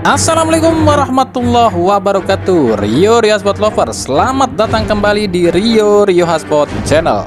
Assalamualaikum warahmatullahi wabarakatuh. Rio Hotspot Lover, selamat datang kembali di Rio Hotspot Channel.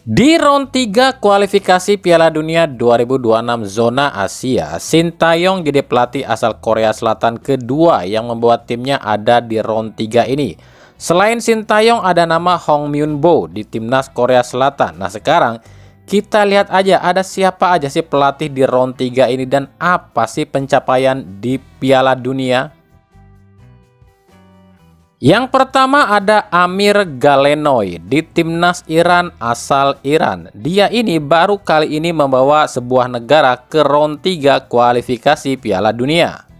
Di round 3 kualifikasi Piala Dunia 2026 zona Asia, Shin Tae-yong jadi pelatih asal Korea Selatan kedua yang membuat timnya ada di round 3 ini. Selain Shin Tae-yong ada nama Hong Myun-bo di timnas Korea Selatan. Nah, sekarang kita lihat aja ada siapa aja sih pelatih di round 3 ini dan apa sih pencapaian di Piala Dunia. Yang pertama ada Amir Galenoy di timnas Iran asal Iran. Dia ini baru kali ini membawa sebuah negara ke round 3 kualifikasi Piala Dunia.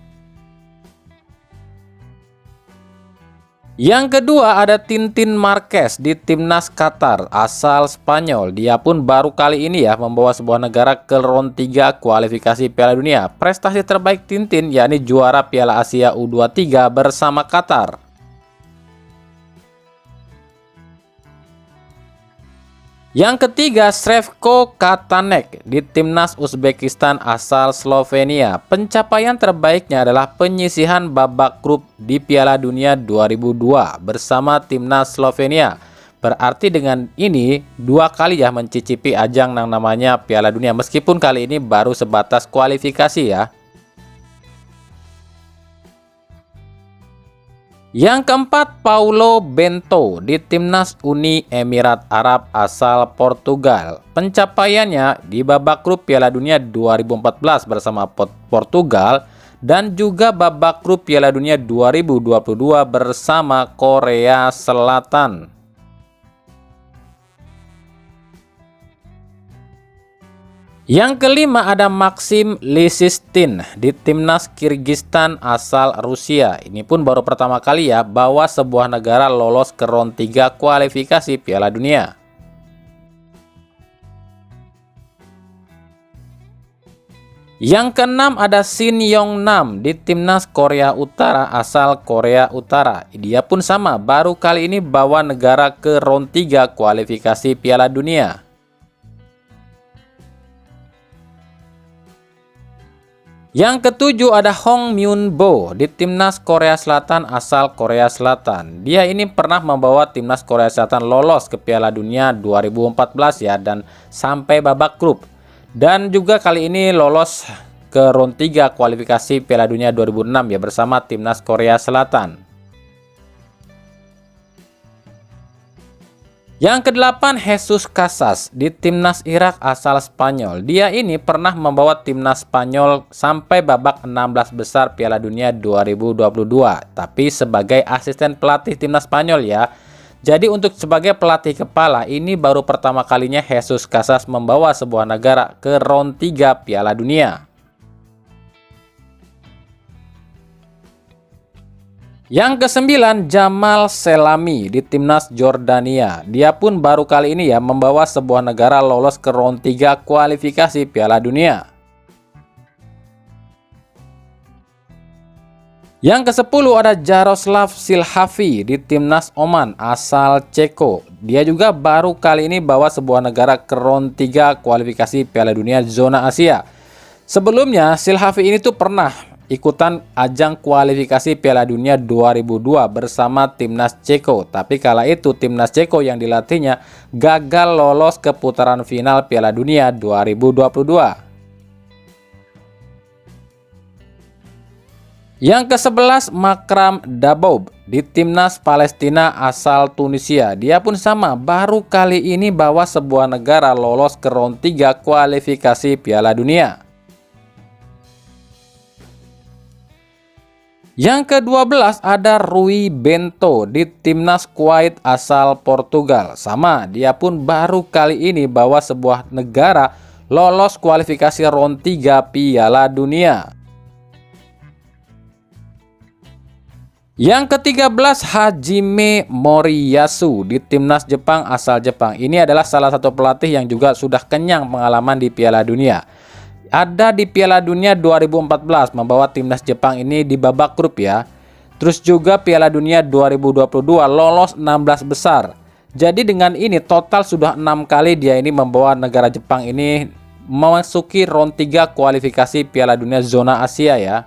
Yang kedua ada Tintin Marquez di timnas Qatar asal Spanyol. Dia pun baru kali ini ya membawa sebuah negara ke round 3 kualifikasi Piala Dunia. Prestasi terbaik Tintin yakni juara Piala Asia U23 bersama Qatar. Yang ketiga Srevko Katanek di timnas Uzbekistan asal Slovenia. Pencapaian terbaiknya adalah penyisihan babak grup di Piala Dunia 2002 bersama timnas Slovenia. Berarti dengan ini dua kali ya mencicipi ajang yang namanya Piala Dunia, meskipun kali ini baru sebatas kualifikasi ya. Yang keempat Paulo Bento di timnas Uni Emirat Arab asal Portugal. Pencapaiannya di babak grup Piala Dunia 2014 bersama Portugal dan juga babak grup Piala Dunia 2022 bersama Korea Selatan. Yang kelima ada Maxim Lisistin di timnas Kyrgyzstan asal Rusia. Ini pun baru pertama kali ya bawa sebuah negara lolos ke round 3 kualifikasi Piala Dunia. Yang keenam ada Shin Yong-nam di timnas Korea Utara asal Korea Utara. Dia pun sama baru kali ini bawa negara ke round 3 kualifikasi Piala Dunia. Yang ketujuh ada Hong Myun-bo di timnas Korea Selatan asal Korea Selatan. Dia ini pernah membawa timnas Korea Selatan lolos ke Piala Dunia 2014 ya dan sampai babak grup. Dan juga kali ini lolos ke round 3 kualifikasi Piala Dunia 2006 ya bersama timnas Korea Selatan. Yang kedelapan Jesus Casas di timnas Irak asal Spanyol. Dia ini pernah membawa timnas Spanyol sampai babak 16 besar Piala Dunia 2022. Tapi sebagai asisten pelatih timnas Spanyol ya. Jadi untuk sebagai pelatih kepala ini baru pertama kalinya Jesus Casas membawa sebuah negara ke round 3 Piala Dunia. Yang kesembilan Jamal Selami di timnas Jordania. Dia pun baru kali ini ya membawa sebuah negara lolos ke round 3 kualifikasi Piala Dunia. Yang ke-10 ada Jaroslav Silhavi di timnas Oman asal Ceko. Dia juga baru kali ini bawa sebuah negara ke round 3 kualifikasi Piala Dunia zona Asia. Sebelumnya Silhavi ini tuh pernah ikutan ajang kualifikasi Piala Dunia 2002 bersama timnas Ceko. Tapi kala itu timnas Ceko yang dilatihnya gagal lolos ke putaran final Piala Dunia 2022. Yang ke-11 Makram Daboub di timnas Palestina asal Tunisia. Dia pun sama baru kali ini bawa sebuah negara lolos ke round 3 kualifikasi Piala Dunia. Yang ke-12 ada Rui Bento di timnas Kuwait asal Portugal. Sama, dia pun baru kali ini bawa sebuah negara lolos kualifikasi round 3 Piala Dunia. Yang ke-13 Hajime Moriyasu di timnas Jepang asal Jepang. Ini adalah salah satu pelatih yang juga sudah kenyang pengalaman di Piala Dunia. Ada di Piala Dunia 2014 membawa timnas Jepang ini di babak grup ya. Terus juga Piala Dunia 2022 lolos 16 besar. Jadi dengan ini total sudah 6 kali dia ini membawa negara Jepang ini memasuki round 3 kualifikasi Piala Dunia zona Asia ya.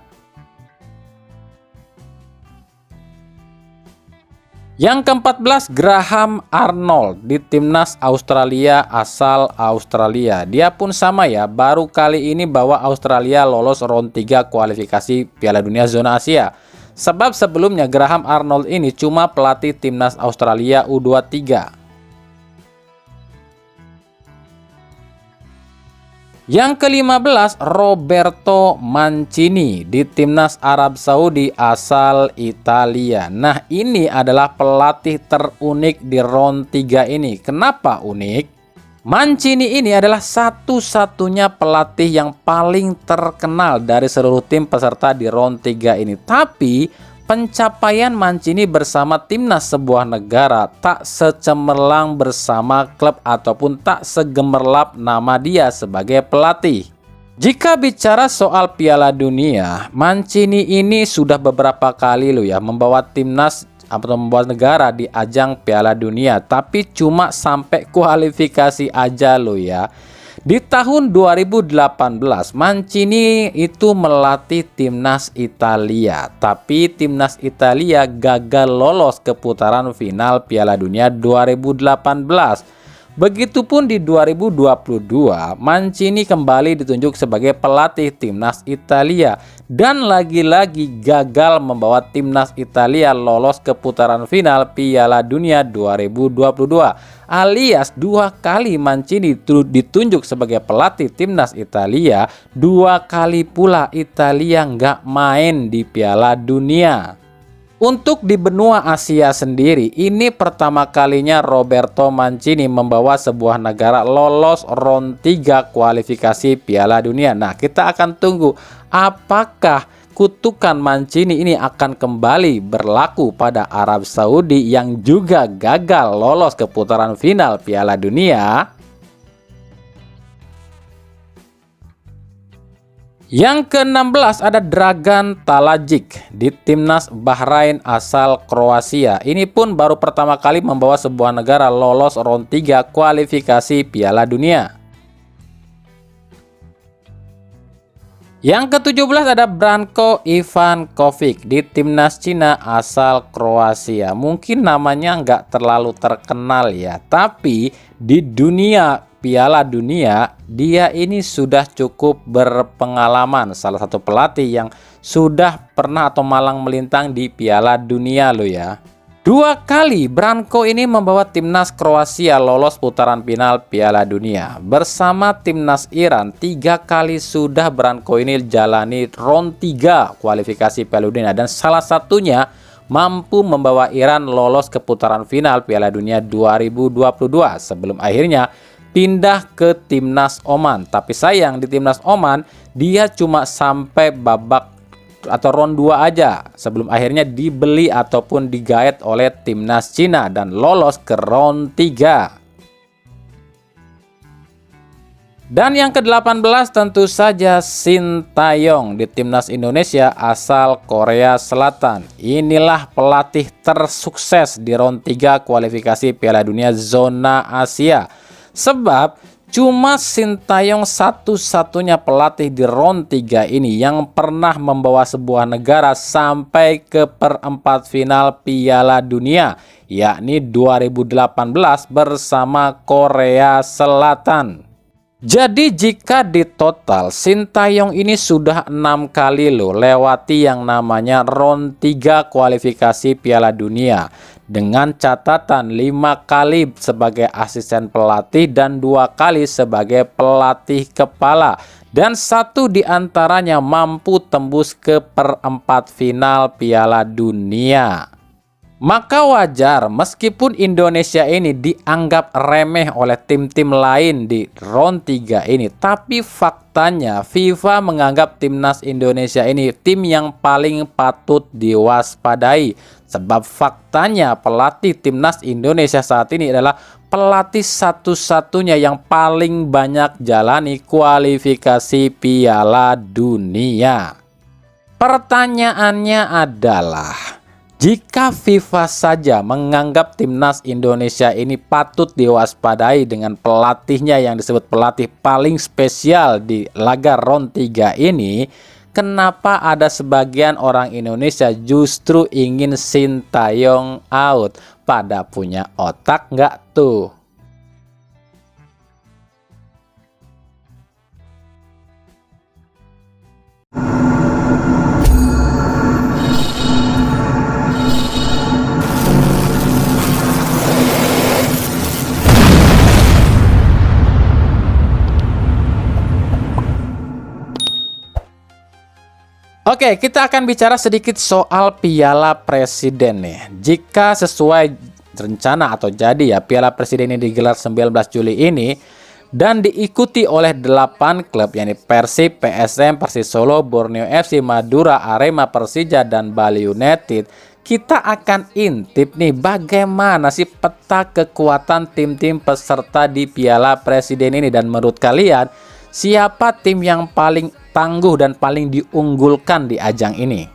Yang ke-14, Graham Arnold di timnas Australia asal Australia. Dia pun sama ya, baru kali ini bawa Australia lolos round 3 kualifikasi Piala Dunia zona Asia. Sebab sebelumnya Graham Arnold ini cuma pelatih timnas Australia U23. Yang ke-15, Roberto Mancini di timnas Arab Saudi asal Italia. Nah, ini adalah pelatih terunik di round 3 ini. Kenapa unik? Mancini ini adalah satu-satunya pelatih yang paling terkenal dari seluruh tim peserta di round 3 ini. Tapi pencapaian Mancini bersama timnas sebuah negara tak secemerlang bersama klub ataupun tak segemerlap nama dia sebagai pelatih. Jika bicara soal Piala Dunia, Mancini ini sudah beberapa kali loh ya membawa timnas atau membawa negara di ajang Piala Dunia, tapi cuma sampai kualifikasi aja loh ya. Di tahun 2018, Mancini itu melatih timnas Italia, tapi timnas Italia gagal lolos ke putaran final Piala Dunia 2018. Begitupun di 2022, Mancini kembali ditunjuk sebagai pelatih timnas Italia dan lagi-lagi gagal membawa timnas Italia lolos ke putaran final Piala Dunia 2022. Alias 2 kali Mancini ditunjuk sebagai pelatih timnas Italia, 2 kali pula Italia nggak main di Piala Dunia. Untuk di benua Asia sendiri, ini pertama kalinya Roberto Mancini membawa sebuah negara lolos round 3 kualifikasi Piala Dunia. Nah, kita akan tunggu apakah kutukan Mancini ini akan kembali berlaku pada Arab Saudi yang juga gagal lolos ke putaran final Piala Dunia. Yang ke-16 ada Dragan Talajic di timnas Bahrain asal Kroasia. Ini pun baru pertama kali membawa sebuah negara lolos round 3 kualifikasi Piala Dunia. Yang ke-17 ada Branko Ivankovic di timnas Cina asal Kroasia. Mungkin namanya nggak terlalu terkenal ya, tapi di dunia Piala Dunia dia ini sudah cukup berpengalaman. Salah satu pelatih yang sudah pernah atau malang melintang di Piala Dunia loh ya. 2 kali Branko ini membawa timnas Kroasia lolos putaran final Piala Dunia. Bersama timnas Iran 3 kali sudah Branko ini jalani round 3 kualifikasi Piala Dunia, dan salah satunya mampu membawa Iran lolos ke putaran final Piala Dunia 2022 sebelum akhirnya pindah ke timnas Oman. Tapi sayang di timnas Oman dia cuma sampai babak atau round 2 aja sebelum akhirnya dibeli ataupun digaet oleh timnas Cina dan lolos ke round 3. Dan yang ke-18 tentu saja Sintayong di timnas Indonesia asal Korea Selatan. Inilah pelatih tersukses di round 3 kualifikasi Piala Dunia zona Asia. Sebab cuma Sintayong satu-satunya pelatih di round 3 ini yang pernah membawa sebuah negara sampai ke perempat final Piala Dunia, yakni 2018 bersama Korea Selatan. Jadi jika ditotal, Sintayong ini sudah 6 kali loh lewati yang namanya round 3 kualifikasi Piala Dunia, dengan catatan 5 kali sebagai asisten pelatih dan 2 kali sebagai pelatih kepala, dan 1 diantaranya mampu tembus ke perempat final Piala Dunia. Maka wajar meskipun Indonesia ini dianggap remeh oleh tim-tim lain di round 3 ini, tapi faktanya FIFA menganggap timnas Indonesia ini tim yang paling patut diwaspadai. Sebab faktanya pelatih timnas Indonesia saat ini adalah pelatih satu-satunya yang paling banyak jalani kualifikasi Piala Dunia. Pertanyaannya adalah, Jika FIFA saja menganggap timnas Indonesia ini patut diwaspadai dengan pelatihnya yang disebut pelatih paling spesial di laga round 3 ini, kenapa ada sebagian orang Indonesia justru ingin Sintayong out? Pada punya otak nggak tuh? Oke, kita akan bicara sedikit soal Piala Presiden nih. Jika sesuai rencana atau jadi ya, Piala Presiden ini digelar 19 Juli ini dan diikuti oleh 8 klub, yakni Persib, PSM, Persis Solo, Borneo FC, Madura, Arema, Persija, dan Bali United. Kita akan intip nih bagaimana sih peta kekuatan tim-tim peserta di Piala Presiden ini, dan menurut kalian siapa tim yang paling tangguh dan paling diunggulkan di ajang ini?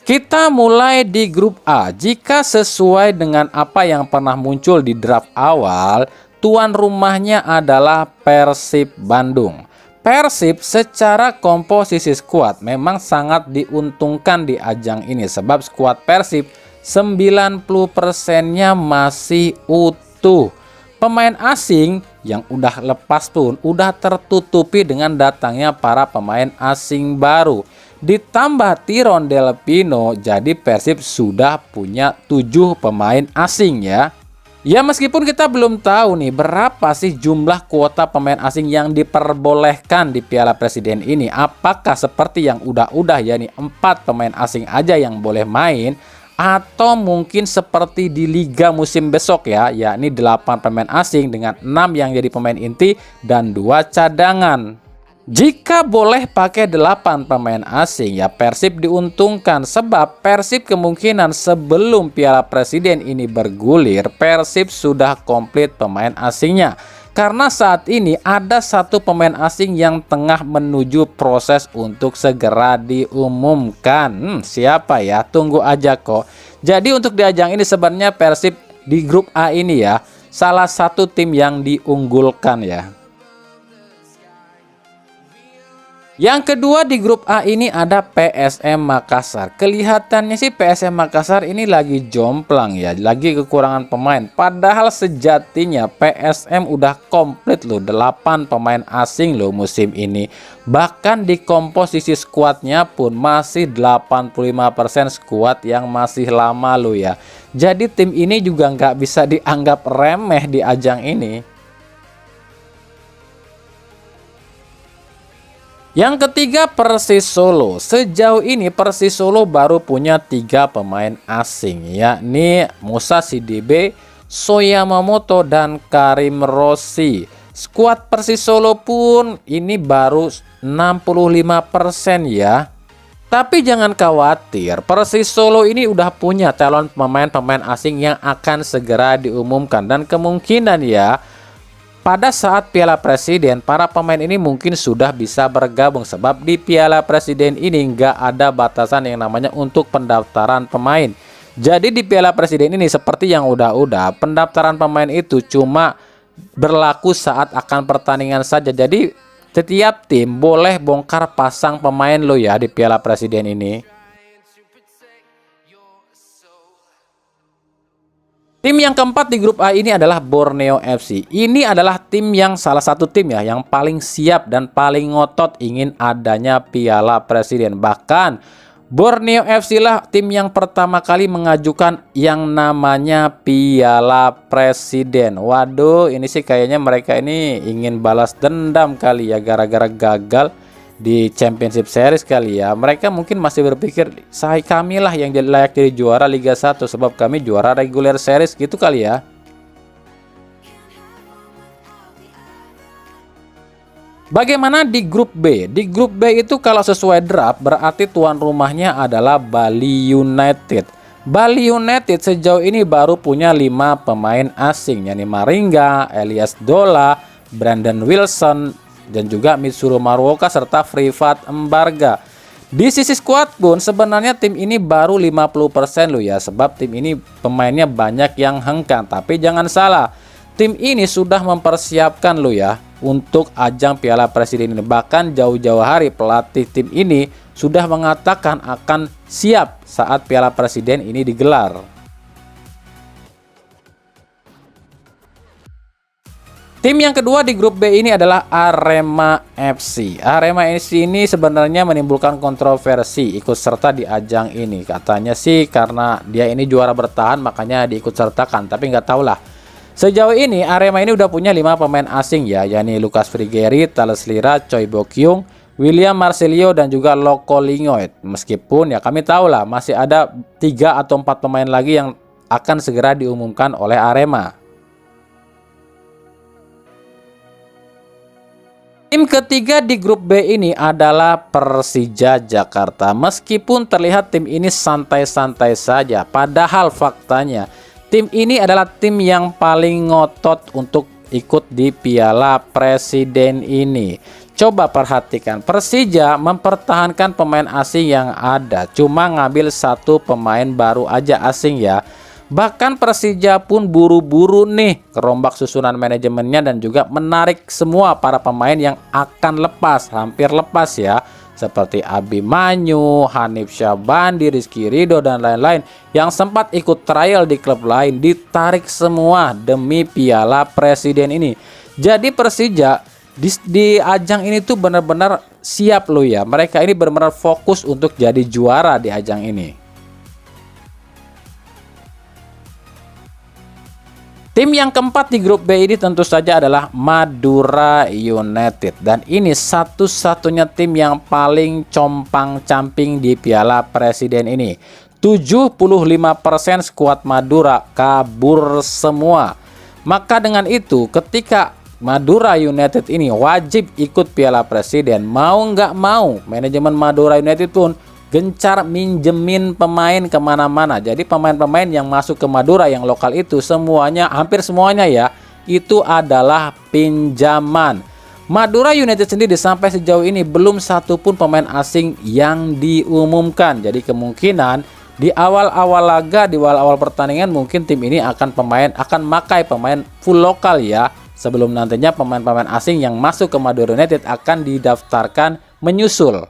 Kita mulai di grup A. Jika sesuai dengan apa yang pernah muncul di draft awal, tuan rumahnya adalah Persib Bandung. Persib secara komposisi skuad memang sangat diuntungkan di ajang ini, sebab skuad Persib 90%-nya masih utuh. Pemain asing yang udah lepas pun udah tertutupi dengan datangnya para pemain asing baru. Ditambah Tirondel Pino, jadi Persib sudah punya 7 pemain asing ya. Ya meskipun kita belum tahu nih berapa sih jumlah kuota pemain asing yang diperbolehkan di Piala Presiden ini. Apakah seperti yang udah-udah yakni 4 pemain asing aja yang boleh main, atau mungkin seperti di liga musim besok ya, yakni 8 pemain asing dengan 6 yang jadi pemain inti dan 2 cadangan. Jika boleh pakai 8 pemain asing ya, Persib diuntungkan, sebab Persib kemungkinan sebelum Piala Presiden ini bergulir, Persib sudah komplit pemain asingnya. Karena saat ini ada 1 pemain asing yang tengah menuju proses untuk segera diumumkan. Siapa ya? Tunggu aja kok. Jadi untuk di ajang ini sebenarnya Persib di grup A ini ya, salah satu tim yang diunggulkan ya. Yang kedua di grup A ini ada PSM Makassar. Kelihatannya sih PSM Makassar ini lagi jomplang ya, lagi kekurangan pemain. Padahal sejatinya PSM udah komplit loh, 8 pemain asing loh musim ini. Bahkan di komposisi skuadnya pun masih 85% skuad yang masih lama loh ya. Jadi tim ini juga nggak bisa dianggap remeh di ajang ini. Yang ketiga Persis Solo. Sejauh ini Persis Solo baru punya 3 pemain asing, yakni Musa Sidibe, Soyamamoto, dan Karim Rossi. Skuad Persis Solo pun ini baru 65% ya. Tapi jangan khawatir, Persis Solo ini udah punya calon pemain-pemain asing yang akan segera diumumkan, dan kemungkinan ya pada saat Piala Presiden, para pemain ini mungkin sudah bisa bergabung, sebab di Piala Presiden ini nggak ada batasan yang namanya untuk pendaftaran pemain. Jadi di Piala Presiden ini seperti yang udah-udah, pendaftaran pemain itu cuma berlaku saat akan pertandingan saja. Jadi setiap tim boleh bongkar pasang pemain lo ya di Piala Presiden ini. Tim yang keempat di grup A ini adalah Borneo FC. Ini adalah tim yang salah satu tim ya yang paling siap dan paling ngotot ingin adanya Piala Presiden. Bahkan Borneo FC lah tim yang pertama kali mengajukan yang namanya Piala Presiden. Waduh, ini sih kayaknya mereka ini ingin balas dendam kali ya, gara-gara gagal di Championship Series kali ya. Mereka mungkin masih berpikir kami lah yang layak jadi juara Liga 1 sebab kami juara regular series gitu kali ya. Bagaimana di grup B? Di grup B itu kalau sesuai draft berarti tuan rumahnya adalah Bali United. Bali United sejauh ini baru punya 5 pemain asing, yakni Maringga, Elias Dola, Brandon Wilson, dan juga Mitsuru Maruoka serta Privat Embarga. Di sisi skuad pun sebenarnya tim ini baru 50% loh ya, sebab tim ini pemainnya banyak yang hengkang. Tapi jangan salah, tim ini sudah mempersiapkan loh ya untuk ajang Piala Presiden ini. Bahkan jauh-jauh hari pelatih tim ini sudah mengatakan akan siap saat Piala Presiden ini digelar. Tim yang kedua di grup B ini adalah Arema FC. Arema FC ini sebenarnya menimbulkan kontroversi ikut serta di ajang ini. Katanya sih karena dia ini juara bertahan makanya diikut sertakan. Tapi nggak tahu lah. Sejauh ini Arema ini udah punya 5 pemain asing ya, yakni Lucas Frigeri, Thales Lira, Choi Bokyung, William Marcelio dan juga Loko Lingoid. Meskipun ya kami tahu lah masih ada 3 atau 4 pemain lagi yang akan segera diumumkan oleh Arema. Tim ketiga di grup B ini adalah Persija Jakarta. Meskipun terlihat tim ini santai-santai saja, padahal faktanya tim ini adalah tim yang paling ngotot untuk ikut di Piala Presiden ini. Coba perhatikan, Persija mempertahankan pemain asing yang ada, cuma ngambil 1 pemain baru aja asing ya. Bahkan Persija pun buru-buru nih kerombak susunan manajemennya dan juga menarik semua para pemain yang akan lepas, hampir lepas ya. Seperti Abimanyu, Hanif Syabandi, Rizky Ridho dan lain-lain yang sempat ikut trial di klub lain ditarik semua demi Piala Presiden ini. Jadi Persija di ajang ini tuh benar-benar siap loh ya. Mereka ini benar-benar fokus untuk jadi juara di ajang ini. Tim yang keempat di grup B ini tentu saja adalah Madura United. Dan ini satu-satunya tim yang paling compang-camping di Piala Presiden ini. 75% skuad Madura kabur semua. Maka dengan itu ketika Madura United ini wajib ikut Piala Presiden, mau nggak mau manajemen Madura United pun gencar minjemin pemain kemana-mana. Jadi pemain-pemain yang masuk ke Madura yang lokal itu semuanya, hampir semuanya ya, itu adalah pinjaman. Madura United sendiri sampai sejauh ini belum satupun pemain asing yang diumumkan. Jadi kemungkinan di awal-awal laga, di awal-awal pertandingan mungkin tim ini akan makai pemain full lokal ya. Sebelum nantinya pemain-pemain asing yang masuk ke Madura United akan didaftarkan menyusul.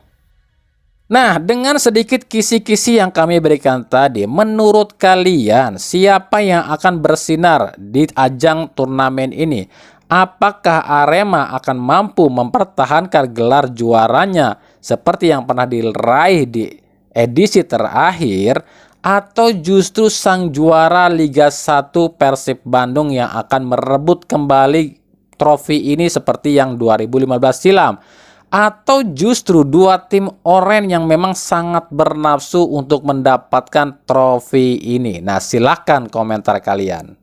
Nah, dengan sedikit kisi-kisi yang kami berikan tadi, menurut kalian siapa yang akan bersinar di ajang turnamen ini? Apakah Arema akan mampu mempertahankan gelar juaranya seperti yang pernah diraih di edisi terakhir, atau justru sang juara Liga 1 Persib Bandung yang akan merebut kembali trofi ini seperti yang 2015 silam? Atau justru 2 tim oranye yang memang sangat bernafsu untuk mendapatkan trofi ini? Nah, silahkan komentar kalian.